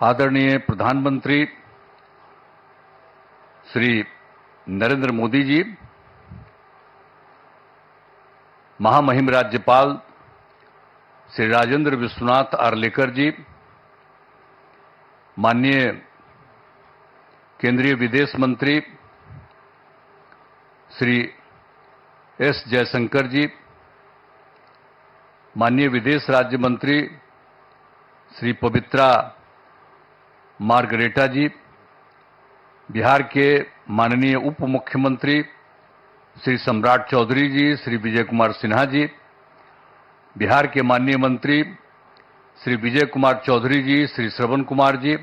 आदरणीय प्रधानमंत्री श्री नरेंद्र मोदी जी, महामहिम राज्यपाल श्री राजेंद्र विश्वनाथ आर्लेकर जी, माननीय केंद्रीय विदेश मंत्री श्री एस जयशंकर जी, माननीय विदेश राज्य मंत्री श्री पवित्रा मार्गरेटा जी, बिहार के माननीय उप मुख्यमंत्री श्री सम्राट चौधरी जी, श्री विजय कुमार सिन्हा जी, बिहार के माननीय मंत्री श्री विजय कुमार चौधरी जी, श्री श्रवण कुमार जी,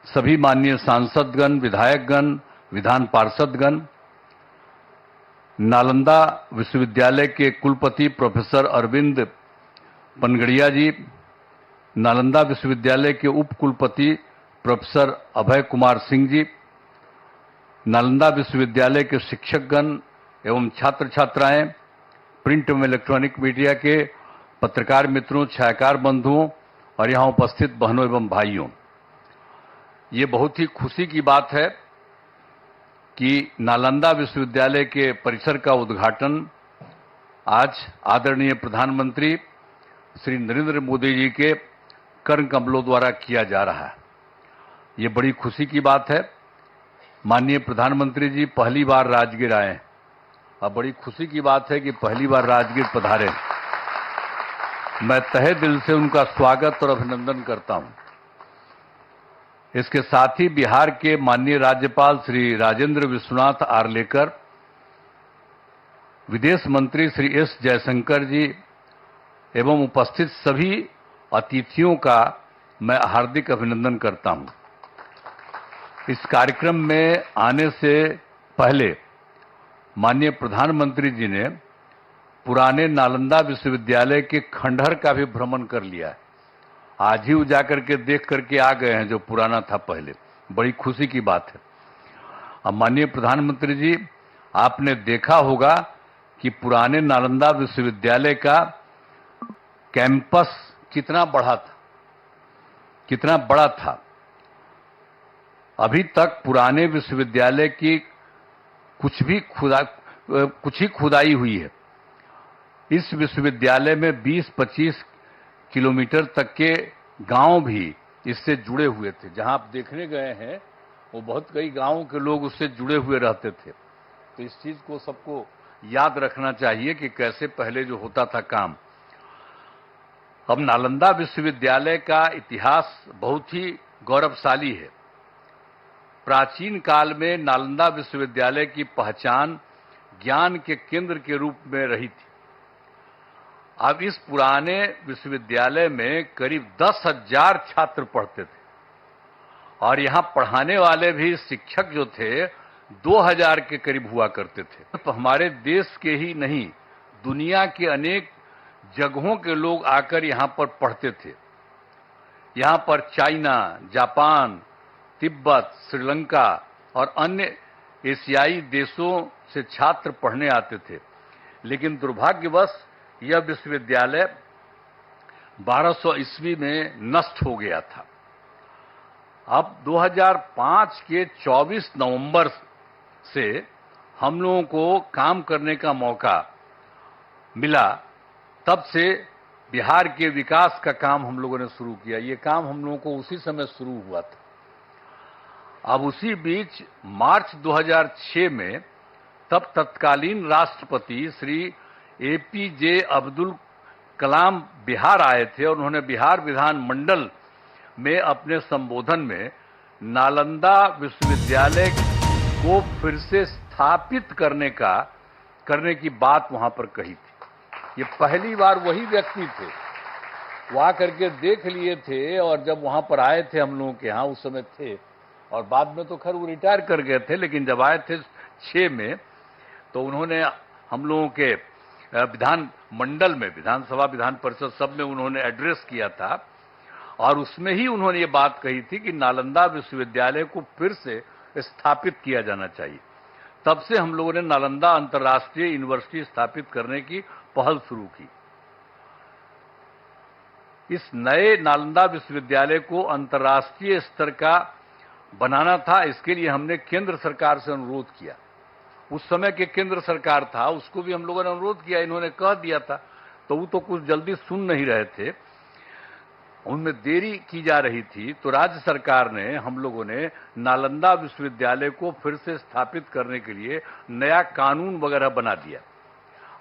सभी माननीय सांसदगण, विधायकगण, विधान पार्षदगण, नालंदा विश्वविद्यालय के कुलपति प्रोफेसर अरविंद पनगड़िया जी, नालंदा विश्वविद्यालय के उप कुलपति प्रोफेसर अभय कुमार सिंह जी, नालंदा विश्वविद्यालय के शिक्षकगण एवं छात्र छात्राएं, प्रिंट एवं इलेक्ट्रॉनिक मीडिया के पत्रकार मित्रों, छायाकार बंधुओं और यहां उपस्थित बहनों एवं भाइयों, ये बहुत ही खुशी की बात है कि नालंदा विश्वविद्यालय के परिसर का उद्घाटन आज आदरणीय प्रधानमंत्री श्री नरेंद्र मोदी जी के कर्ण कमलों द्वारा किया जा रहा है। ये बड़ी खुशी की बात है। माननीय प्रधानमंत्री जी पहली बार राजगीर आए और बड़ी खुशी की बात है कि पहली बार राजगीर पधारे। मैं तहे दिल से उनका स्वागत और अभिनंदन करता हूं। इसके साथ ही बिहार के माननीय राज्यपाल श्री राजेंद्र विश्वनाथ आर्लेकर, विदेश मंत्री श्री एस जयशंकर जी एवं उपस्थित सभी अतिथियों का मैं हार्दिक अभिनंदन करता हूं। इस कार्यक्रम में आने से पहले माननीय प्रधानमंत्री जी ने पुराने नालंदा विश्वविद्यालय के खंडहर का भी भ्रमण कर लिया है। आज ही वो जाकर के देख करके आ गए हैं जो पुराना था पहले। बड़ी खुशी की बात है। अब माननीय प्रधानमंत्री जी, आपने देखा होगा कि पुराने नालंदा विश्वविद्यालय का कैंपस कितना बड़ा था। अभी तक पुराने विश्वविद्यालय की कुछ ही खुदाई हुई है। इस विश्वविद्यालय में 20-25 किलोमीटर तक के गांव भी इससे जुड़े हुए थे। जहां आप देखने गए हैं वो बहुत कई गांवों के लोग उससे जुड़े हुए रहते थे। तो इस चीज को सबको याद रखना चाहिए कि कैसे पहले जो होता था काम। अब नालंदा विश्वविद्यालय का इतिहास बहुत ही गौरवशाली है। प्राचीन काल में नालंदा विश्वविद्यालय की पहचान ज्ञान के केंद्र के रूप में रही थी। अब इस पुराने विश्वविद्यालय में करीब 10,000 छात्र पढ़ते थे और यहां पढ़ाने वाले भी शिक्षक जो थे 2,000 के करीब हुआ करते थे। तो हमारे देश के ही नहीं, दुनिया के अनेक जगहों के लोग आकर यहां पर पढ़ते थे। यहां पर चाइना, जापान, तिब्बत, श्रीलंका और अन्य एशियाई देशों से छात्र पढ़ने आते थे। लेकिन दुर्भाग्यवश यह विश्वविद्यालय 1200 ईस्वी में नष्ट हो गया था। अब 2005 के 24 नवंबर से हम लोगों को काम करने का मौका मिला। तब से बिहार के विकास का काम हम लोगों ने शुरू किया। ये काम हम लोगों को उसी समय शुरू हुआ था। अब उसी बीच मार्च 2006 में तब तत्कालीन राष्ट्रपति श्री APJ अब्दुल कलाम बिहार आए थे और उन्होंने बिहार विधानमंडल में अपने संबोधन में नालंदा विश्वविद्यालय को फिर से स्थापित करने की बात वहां पर कही थी। ये पहली बार वही व्यक्ति थे, वो आकर के देख लिए थे और जब वहां पर आए थे हम लोगों के यहाँ उस समय थे और बाद में तो खैर वो रिटायर कर गए थे। लेकिन जब आए थे 6 में तो उन्होंने हम लोगों के विधान मंडल में, विधानसभा, विधान परिषद सब में उन्होंने एड्रेस किया था और उसमें ही उन्होंने ये बात कही थी कि नालंदा विश्वविद्यालय को फिर से स्थापित किया जाना चाहिए। तब से हम लोगों ने नालंदा अंतर्राष्ट्रीय यूनिवर्सिटी स्थापित करने की पहल शुरू की। इस नए नालंदा विश्वविद्यालय को अंतर्राष्ट्रीय स्तर का बनाना था। इसके लिए हमने केंद्र सरकार से अनुरोध किया। उस समय के केंद्र सरकार था, उसको भी हम लोगों ने अनुरोध किया, इन्होंने कह दिया था, तो वो तो कुछ जल्दी सुन नहीं रहे थे, उनमें देरी की जा रही थी। तो राज्य सरकार ने, हम लोगों ने नालंदा विश्वविद्यालय को फिर से स्थापित करने के लिए नया कानून वगैरह बना दिया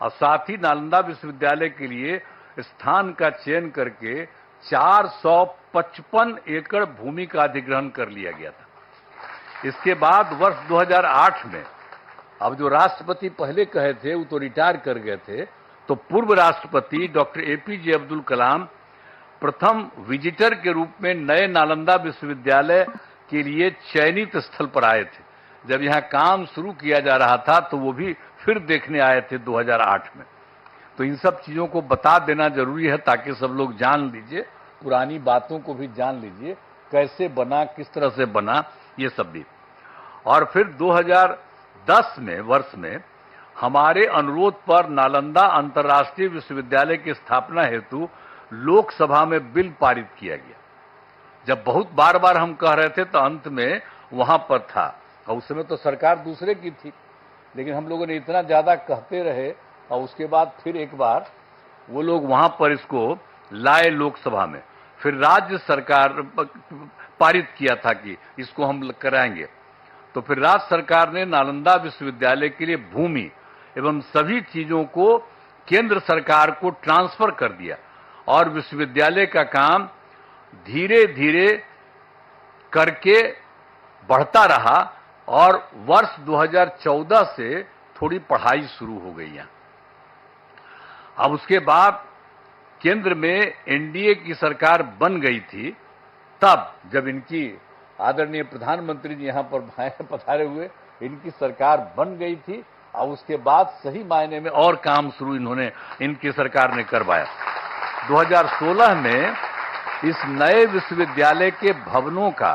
और साथ ही नालंदा विश्वविद्यालय के लिए स्थान का चयन करके 455 एकड़ भूमि का अधिग्रहण कर लिया गया था। इसके बाद वर्ष 2008 में, अब जो राष्ट्रपति पहले कहे थे वो तो रिटायर कर गए थे, तो पूर्व राष्ट्रपति डॉक्टर एपीजे अब्दुल कलाम प्रथम विजिटर के रूप में नए नालंदा विश्वविद्यालय के लिए चयनित स्थल पर आए थे। जब यहां काम शुरू किया जा रहा था तो वो भी फिर देखने आए थे 2008 में। तो इन सब चीजों को बता देना जरूरी है ताकि सब लोग जान लीजिए, पुरानी बातों को भी जान लीजिए, कैसे बना, किस तरह से बना, ये सब भी। और फिर 2010 में वर्ष में हमारे अनुरोध पर नालंदा अंतर्राष्ट्रीय विश्वविद्यालय की स्थापना हेतु लोकसभा में बिल पारित किया गया। जब बहुत बार बार हम कह रहे थे तो अंत में वहां पर था, और उस समय तो सरकार दूसरे की थी, लेकिन हम लोगों ने इतना ज्यादा कहते रहे और उसके बाद फिर एक बार वो लोग वहां पर इसको लाए लोकसभा में, फिर राज्य सरकार पारित किया था कि इसको हम कराएंगे। तो फिर राज्य सरकार ने नालंदा विश्वविद्यालय के लिए भूमि एवं सभी चीजों को केंद्र सरकार को ट्रांसफर कर दिया और विश्वविद्यालय का काम धीरे धीरे करके बढ़ता रहा और वर्ष 2014 से थोड़ी पढ़ाई शुरू हो गई यहां। अब उसके बाद केंद्र में एनडीए की सरकार बन गई थी, तब जब इनकी आदरणीय प्रधानमंत्री जी यहां पर पधारे हुए, इनकी सरकार बन गई थी और उसके बाद सही मायने में और काम शुरू इन्होंने, इनकी सरकार ने करवाया। 2016 में इस नए विश्वविद्यालय के भवनों का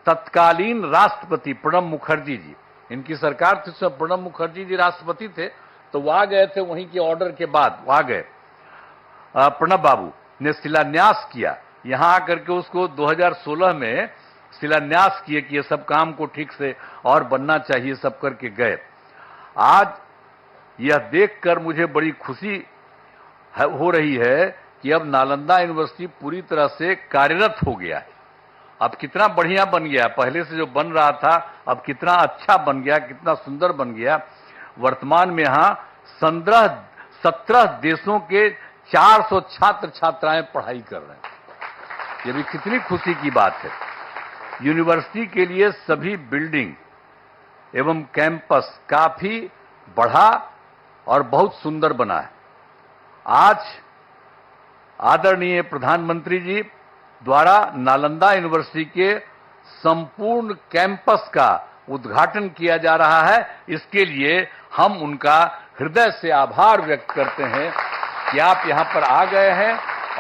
तत्कालीन राष्ट्रपति प्रणब मुखर्जी जी, इनकी सरकार थी, प्रणब मुखर्जी जी राष्ट्रपति थे, तो वो आ गए थे, वहीं के ऑर्डर के बाद वो आ गए, प्रणब बाबू ने शिलान्यास किया। यहां आकर के उसको 2016 में शिलान्यास किए कि ये सब काम को ठीक से और बनना चाहिए, सब करके गए। आज यह देखकर मुझे बड़ी खुशी हो रही है कि अब नालंदा यूनिवर्सिटी पूरी तरह से कार्यरत हो गया है। अब कितना बढ़िया बन गया, पहले से जो बन रहा था अब कितना अच्छा बन गया, कितना सुंदर बन गया। वर्तमान में यहां 17 देशों के 400 छात्र छात्राएं पढ़ाई कर रहे हैं। ये भी कितनी खुशी की बात है। यूनिवर्सिटी के लिए सभी बिल्डिंग एवं कैंपस काफी बढ़ा और बहुत सुंदर बना है। आज आदरणीय प्रधानमंत्री जी द्वारा नालंदा यूनिवर्सिटी के संपूर्ण कैंपस का उद्घाटन किया जा रहा है। इसके लिए हम उनका हृदय से आभार व्यक्त करते हैं कि आप यहां पर आ गए हैं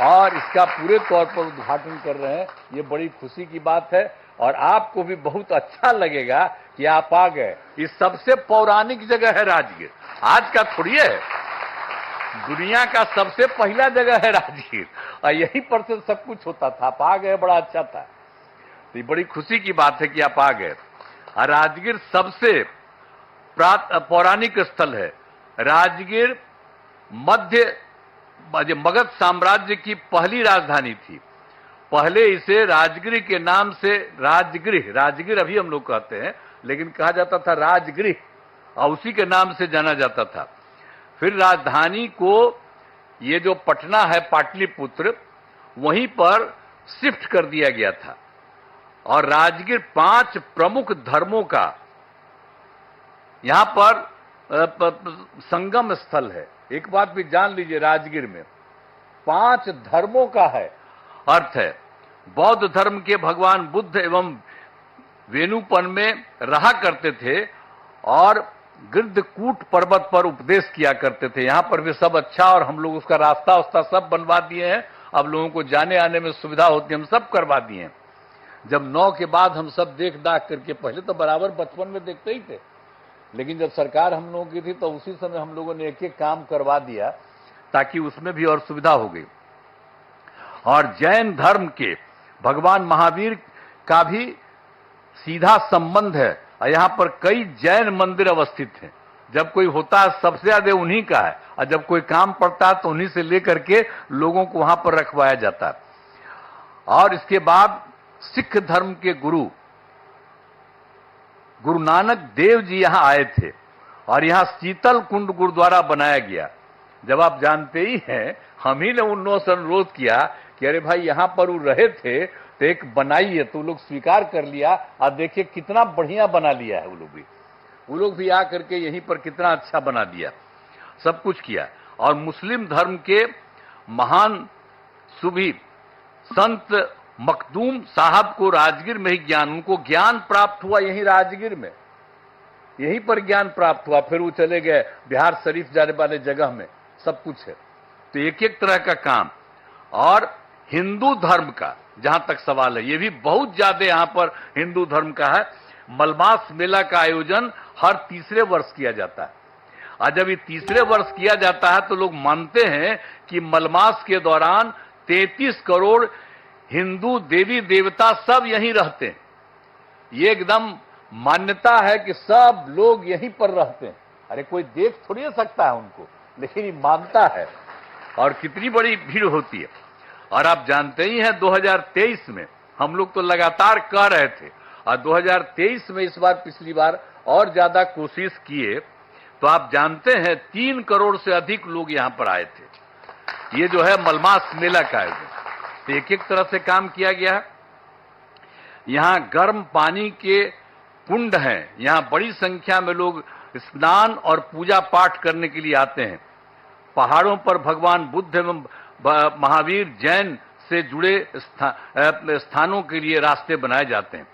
और इसका पूरे तौर पर उद्घाटन कर रहे हैं। ये बड़ी खुशी की बात है और आपको भी बहुत अच्छा लगेगा कि आप आ गए। ये सबसे पौराणिक जगह है राजगीर, आज का थोड़ी है, दुनिया का सबसे पहला जगह है राजगीर और यहीं पर से सब कुछ होता था। आप आ गए, बड़ा अच्छा था। तो ये बड़ी खुशी की बात है कि आप आ गए। और राजगीर सबसे पौराणिक स्थल है। राजगीर मगध साम्राज्य की पहली राजधानी थी। पहले इसे राजगृह के नाम से, राजगीर अभी हम लोग कहते हैं, लेकिन कहा जाता था राजगृह और उसी के नाम से जाना जाता था। फिर राजधानी को, ये जो पटना है पाटलिपुत्र, वहीं पर शिफ्ट कर दिया गया था और राजगीर 5 प्रमुख धर्मों का यहां पर संगम स्थल है। एक बात भी जान लीजिए, राजगीर में 5 धर्मों का है अर्थ है। बौद्ध धर्म के भगवान बुद्ध एवं वेणुपन में रहा करते थे और गिरधकूट पर्वत पर उपदेश किया करते थे। यहां पर भी सब अच्छा, और हम लोग उसका रास्ता सब बनवा दिए हैं। अब लोगों को जाने आने में सुविधा होती है, हम सब करवा दिए हैं। जब 9 के बाद हम सब देख दाख करके, पहले तो बराबर बचपन में देखते ही थे, लेकिन जब सरकार हम लोगों की थी तो उसी समय हम लोगों ने एक एक काम करवा दिया ताकि उसमें भी और सुविधा हो गई। और जैन धर्म के भगवान महावीर का भी सीधा संबंध है। यहाँ पर कई जैन मंदिर अवस्थित हैं। जब कोई होता है सबसे ज्यादा उन्हीं का है, और जब कोई काम पड़ता है तो उन्हीं से लेकर के लोगों को वहां पर रखवाया जाता है। और इसके बाद सिख धर्म के गुरु नानक देव जी यहां आए थे, और यहां शीतल कुंड गुरुद्वारा बनाया गया। जब आप जानते ही हैं, हम ही ने उनसे अनुरोध किया कि अरे भाई यहां पर वो रहे थे तो एक बनाइए, तो लोग स्वीकार कर लिया। और देखिए कितना बढ़िया बना लिया है वो लोग भी आकर के यहीं पर कितना अच्छा बना दिया, सब कुछ किया। और मुस्लिम धर्म के महान सुभी संत मखदूम साहब को राजगीर में ही उनको ज्ञान प्राप्त हुआ, यहीं राजगीर में, यहीं पर ज्ञान प्राप्त हुआ। फिर वो चले गए बिहार शरीफ जाने वाले जगह में, सब कुछ है। तो एक एक तरह का काम। और हिंदू धर्म का जहां तक सवाल है, ये भी बहुत ज्यादा यहां पर हिंदू धर्म का है। मलमास मेला का आयोजन हर तीसरे वर्ष किया जाता है, और जब ये तीसरे वर्ष किया जाता है तो लोग मानते हैं कि मलमास के दौरान 33 करोड़ हिंदू देवी देवता सब यहीं रहते हैं। ये एकदम मान्यता है कि सब लोग यहीं पर रहते हैं। अरे कोई देख थोड़ी सकता है उनको, लेकिन ये मानता है। और कितनी बड़ी भीड़ होती है। और आप जानते ही हैं 2023 में हम लोग तो लगातार कह रहे थे, और 2023 में इस बार पिछली बार और ज्यादा कोशिश किए, तो आप जानते हैं 3 करोड़ से अधिक लोग यहां पर आए थे। ये जो है मलमास मेला का आयोजन, तो एक एक तरह से काम किया गया है। यहां गर्म पानी के कुंड हैं, यहां बड़ी संख्या में लोग स्नान और पूजा पाठ करने के लिए आते हैं। पहाड़ों पर भगवान बुद्ध एवं महावीर जैन से जुड़े स्थानों के लिए रास्ते बनाए जाते हैं।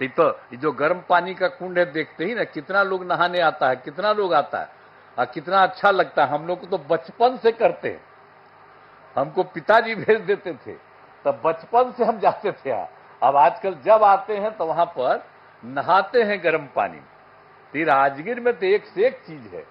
तो ये जो गर्म पानी का कुंड है, देखते ही ना कितना लोग नहाने आता है, कितना लोग आता है, और कितना अच्छा लगता है। हम लोग को तो बचपन से करते हैं, हमको पिताजी भेज देते थे, तब बचपन से हम जाते थे। अब आजकल जब आते हैं तो वहां पर नहाते हैं गर्म पानी। तो राजगीर में तो एक से एक चीज है।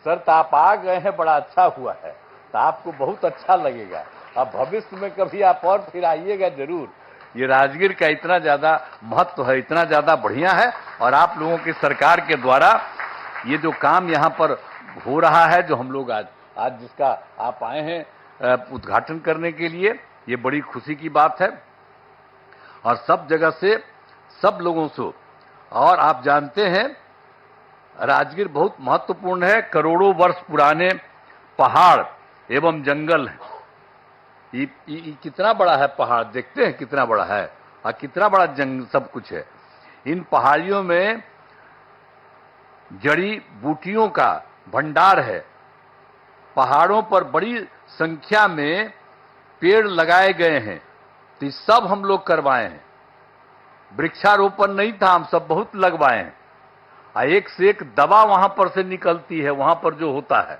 सर तो आप आ गए हैं, बड़ा अच्छा हुआ है, तो आपको बहुत अच्छा लगेगा। अब भविष्य में कभी आप और फिर आइएगा जरूर। ये राजगीर का इतना ज्यादा महत्व है, इतना ज्यादा बढ़िया है। और आप लोगों की सरकार के द्वारा ये जो काम यहाँ पर हो रहा है, जो हम लोग आज जिसका आप आए हैं उद्घाटन करने के लिए, ये बड़ी खुशी की बात है। और सब जगह से सब लोगों से, और आप जानते हैं राजगीर बहुत महत्वपूर्ण है। करोड़ों वर्ष पुराने पहाड़ एवं जंगल है। ये कितना बड़ा है पहाड़, देखते हैं कितना बड़ा है, और कितना बड़ा जंगल सब कुछ है। इन पहाड़ियों में जड़ी बूटियों का भंडार है। पहाड़ों पर बड़ी संख्या में पेड़ लगाए गए हैं, तो ये सब हम लोग करवाए हैं। वृक्षारोपण नहीं था, हम सब बहुत लगवाए हैं। एक से एक दवा वहां पर से निकलती है, वहां पर जो होता है,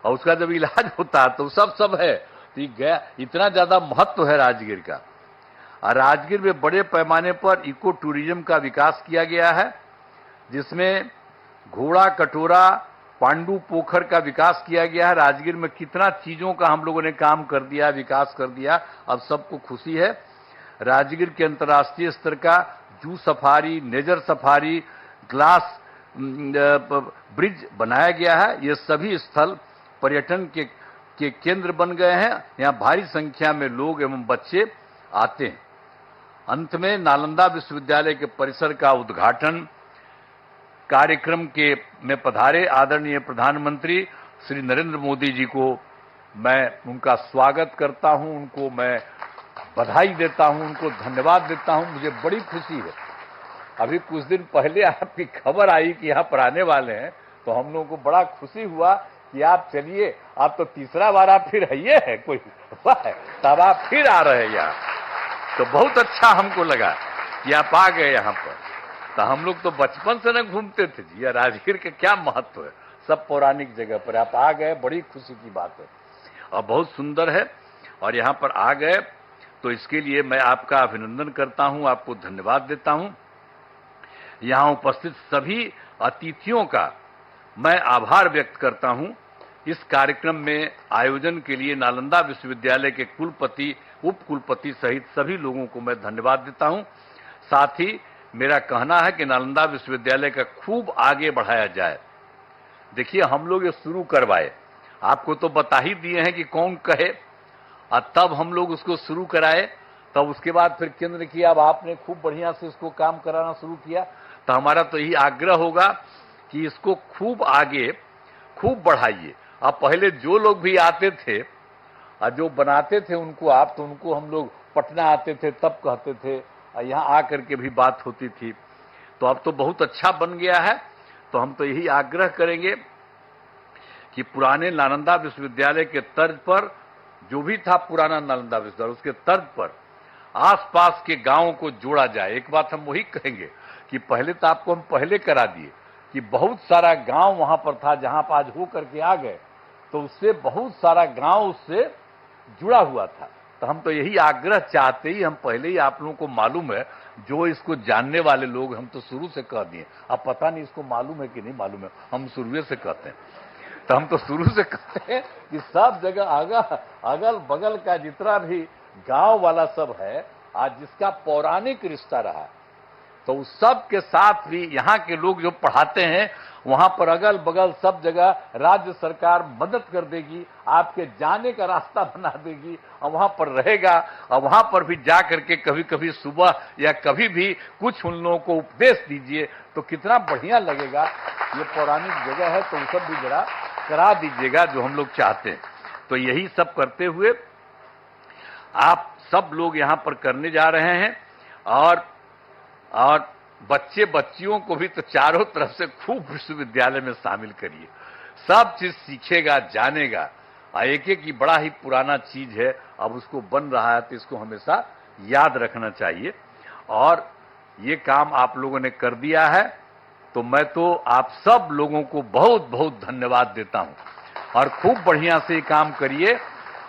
और उसका जब इलाज होता है तो सब है। तो गया इतना ज्यादा महत्व है राजगीर का। और राजगीर में बड़े पैमाने पर इको टूरिज्म का विकास किया गया है, जिसमें घोड़ा कटोरा पांडु पोखर का विकास किया गया है। राजगीर में कितना चीजों का हम लोगों ने काम कर दिया, विकास कर दिया, अब सबको खुशी है। राजगीर के अंतर्राष्ट्रीय स्तर का zoo safari, nature safari, glass bridge बनाया गया है। ये सभी स्थल पर्यटन के केंद्र बन गए हैं। यहाँ भारी संख्या में लोग एवं बच्चे आते हैं। अंत में नालंदा विश्वविद्यालय के परिसर का उद्घाटन कार्यक्रम में पधारे आदरणीय प्रधानमंत्री श्री नरेंद्र मोदी जी को मैं उनका स्वागत करता हूं, उनको मैं बधाई देता हूं, उनको धन्यवाद देता हूं। मुझे बड़ी खुशी है। अभी कुछ दिन पहले आपकी खबर आई कि यहाँ पर आने वाले हैं, तो हम लोगों को बड़ा खुशी हुआ कि आप चलिए, आप तो तीसरा बार आप फिर आइए है कोई है, तब आप फिर आ रहे हैं यहाँ, तो बहुत अच्छा हमको लगा कि आप आ गए यहाँ पर। तो हम लोग तो बचपन से न घूमते थे जी, राजगीर का क्या महत्व है, सब पौराणिक जगह पर आप आ गए, बड़ी खुशी की बात है और बहुत सुंदर है। और यहाँ पर आ गए तो इसके लिए मैं आपका अभिनंदन करता हूँ, आपको धन्यवाद देता हूँ। यहाँ उपस्थित सभी अतिथियों का मैं आभार व्यक्त करता हूँ इस कार्यक्रम में आयोजन के लिए नालंदा विश्वविद्यालय के कुलपति, उप कुलपति सहित सभी लोगों को मैं धन्यवाद देता हूं। साथ ही मेरा कहना है कि नालंदा विश्वविद्यालय का खूब आगे बढ़ाया जाए। देखिए, हम लोग ये शुरू करवाए, आपको तो बता ही दिए हैं कि कौन कहे, और तब हम लोग उसको शुरू कराए, तब उसके बाद फिर केंद्र किया, अब आपने खूब बढ़िया से इसको काम कराना शुरू किया। तो हमारा तो यही आग्रह होगा कि इसको खूब आगे खूब बढ़ाइए। अब पहले जो लोग भी आते थे और जो बनाते थे उनको आप, तो उनको हम लोग पटना आते थे तब कहते थे, और यहाँ आकर के भी बात होती थी। तो अब तो बहुत अच्छा बन गया है। तो हम तो यही आग्रह करेंगे कि पुराने नालंदा विश्वविद्यालय के तर्ज पर, जो भी था पुराना नालंदा विश्वविद्यालय, उसके तर्ज पर आसपास के गांवों को जोड़ा जाए। एक बात हम वही कहेंगे कि पहले तो आपको हम पहले करा दिए कि बहुत सारा गांव वहां पर था, जहां पर आज हो करके आ गए, तो उससे बहुत सारा गांव उससे जुड़ा हुआ था। तो हम तो यही आग्रह चाहते ही, हम पहले ही, आप लोगों को मालूम है, जो इसको जानने वाले लोग, हम तो शुरू से कह दिए। अब पता नहीं इसको मालूम है कि नहीं मालूम है, हम शुरू से कहते हैं। तो हम तो शुरू से कहते हैं कि सब जगह अगल बगल का जितना भी गांव वाला सब है, आज जिसका पौराणिक रिश्ता रहा, तो उस सब के साथ भी यहाँ के लोग जो पढ़ाते हैं, वहां पर अगल बगल सब जगह राज्य सरकार मदद कर देगी, आपके जाने का रास्ता बना देगी, और वहां पर रहेगा, और वहां पर भी जा करके कभी कभी सुबह या कभी भी कुछ उन लोगों को उपदेश दीजिए, तो कितना बढ़िया लगेगा। ये पौराणिक जगह है, तो वो सब भी जरा करा दीजिएगा जो हम लोग चाहते हैं। तो यही सब करते हुए आप सब लोग यहां पर करने जा रहे हैं, और बच्चे बच्चियों को भी तो चारों तरफ से खूब विश्वविद्यालय में शामिल करिए। सब चीज सीखेगा, जानेगा। एक एक ही बड़ा ही पुराना चीज है, अब उसको बन रहा है, तो इसको हमेशा याद रखना चाहिए। और ये काम आप लोगों ने कर दिया है, तो मैं तो आप सब लोगों को बहुत बहुत धन्यवाद देता हूं। और खूब बढ़िया से ये काम करिए।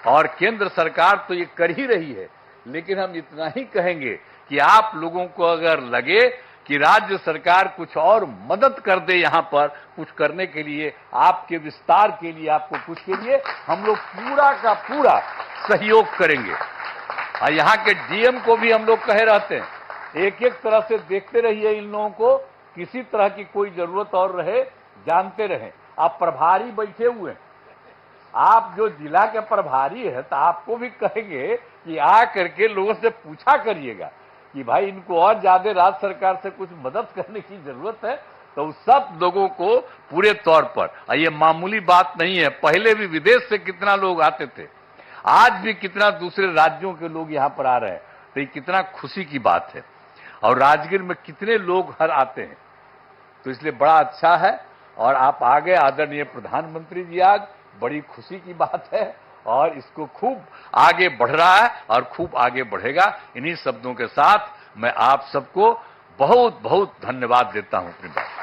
और केंद्र सरकार तो ये कर ही रही है, लेकिन हम इतना ही कहेंगे कि आप लोगों को अगर लगे कि राज्य सरकार कुछ और मदद कर दे, यहां पर कुछ करने के लिए, आपके विस्तार के लिए, आपको कुछ के लिए, हम लोग पूरा का पूरा सहयोग करेंगे। और यहाँ के डीएम को भी हम लोग कहे रहते हैं, एक एक तरह से देखते रहिए इन लोगों को, किसी तरह की कोई जरूरत और रहे, जानते रहें। आप प्रभारी बैठे हुए हैं, आप जो जिला के प्रभारी है, तो आपको भी कहेंगे कि आ करके लोगों से पूछा करिएगा कि भाई इनको और ज्यादा राज्य सरकार से कुछ मदद करने की जरूरत है। तो सब लोगों को पूरे तौर पर, ये मामूली बात नहीं है, पहले भी विदेश से कितना लोग आते थे, आज भी कितना दूसरे राज्यों के लोग यहाँ पर आ रहे हैं, तो ये कितना खुशी की बात है। और राजगीर में कितने लोग हर आते हैं, तो इसलिए बड़ा अच्छा है। और आप आ गए, आदरणीय प्रधानमंत्री जी, आज बड़ी खुशी की बात है, और इसको खूब आगे बढ़ रहा है और खूब आगे बढ़ेगा। इन्हीं शब्दों के साथ मैं आप सबको बहुत बहुत धन्यवाद देता हूं अपनी बात।